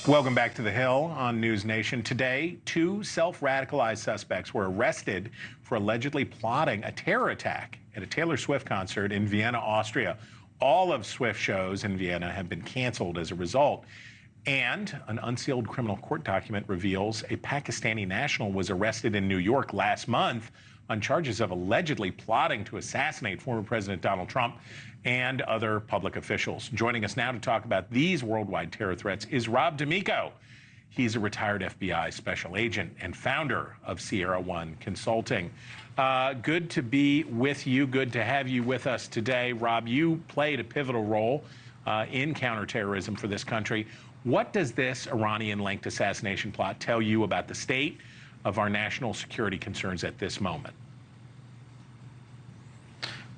Welcome back to The Hill on NewsNation. Today, two self-radicalized suspects were arrested for allegedly plotting a terror attack at a Taylor Swift concert in Vienna, Austria. All of Swift's shows in Vienna have been canceled as a result. And an unsealed criminal court document reveals a Pakistani national was arrested in New York last month on charges of allegedly plotting to assassinate former President Donald Trump and other public officials. Joining us now to talk about these worldwide terror threats is Rob D'Amico. He's a retired FBI special agent and founder of Sierra One Consulting. Good to be with you. Good to have you with us today. Rob, you played a pivotal role in counterterrorism for this country. What does this Iranian-linked assassination plot tell you about the state of our national security concerns at this moment?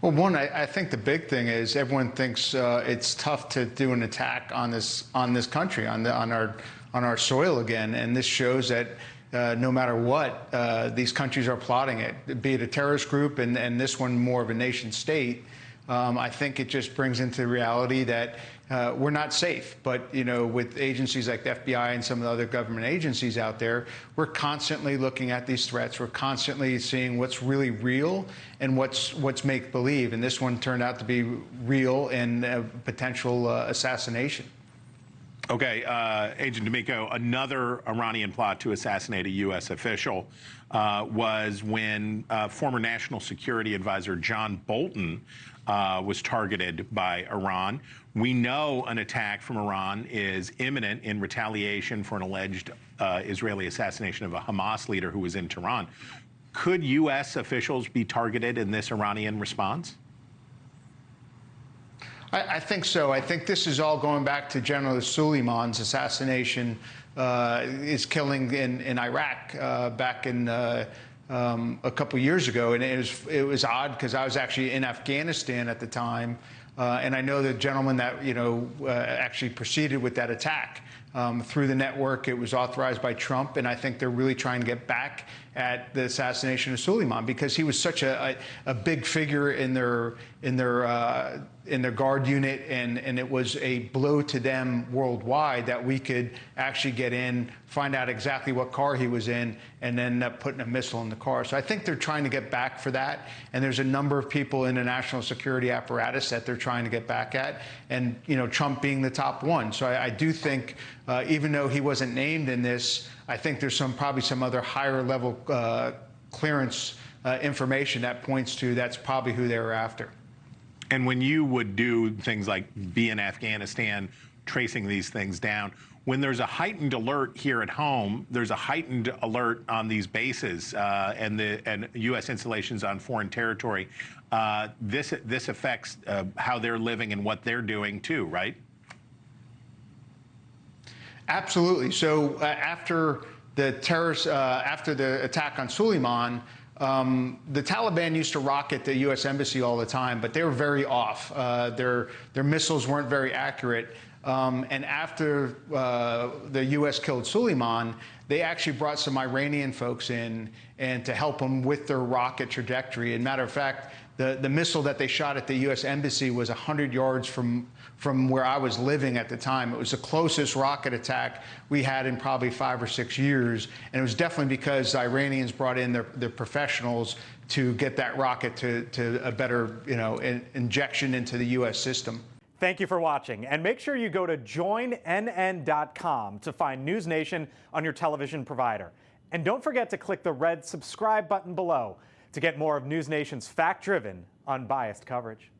Well, one, I think the big thing is everyone thinks it's tough to do an attack on this country, on our soil again, and this shows that no matter what, these countries are plotting it, be it a terrorist group and this one more of a nation state. I think it just brings into reality that we're not safe. But, you know, with agencies like the FBI and some of the other government agencies out there, we're constantly looking at these threats. We're constantly seeing what's really real and what's make-believe. And this one turned out to be real and potential assassination. Okay, Agent D'Amico, another Iranian plot to assassinate a U.S. official was when former National Security Advisor John Bolton was targeted by Iran. We know an attack from Iran is imminent in retaliation for an alleged Israeli assassination of a Hamas leader who was in Tehran. Could U.S. officials be targeted in this Iranian response? I think so. I think this is all going back to General Soleiman's assassination, his killing in Iraq back in a couple years ago, and it was odd because I was actually in Afghanistan at the time, and I know the gentleman that actually proceeded with that attack through the network. It was authorized by Trump, and I think they're really trying to get back at the assassination of Soleiman because he was such a big figure in their guard unit, and it was a blow to them worldwide that we could actually get in, find out exactly what car he was in, and then putting a missile in the car. So I think they're trying to get back for that, and there's a number of people in the national security apparatus that they're trying to get back at, and Trump being the top one. So I do think, even though he wasn't named in this, I think there's probably some other higher level clearance information that points to that's probably who they were after. And when you would do things like be in Afghanistan, tracing these things down, when there's a heightened alert here at home, there's a heightened alert on these bases and U.S. installations on foreign territory. This affects how they're living and what they're doing too, right? Absolutely. So after the attack on Soleiman, the Taliban used to rocket the U.S. Embassy all the time, but they were very off. Their missiles weren't very accurate. And after the U.S. killed Soleiman, they actually brought some Iranian folks in and to help them with their rocket trajectory. And matter of fact, the missile that they shot at the U.S. Embassy was 100 yards from where I was living at the time. It was the closest rocket attack we had in probably 5 or 6 years. And it was definitely because the Iranians brought in their professionals to get that rocket to a better injection into the U.S. system. Thank you for watching, and make sure you go to joinnn.com to find NewsNation on your television provider. And don't forget to click the red subscribe button below to get more of NewsNation's fact-driven, unbiased coverage.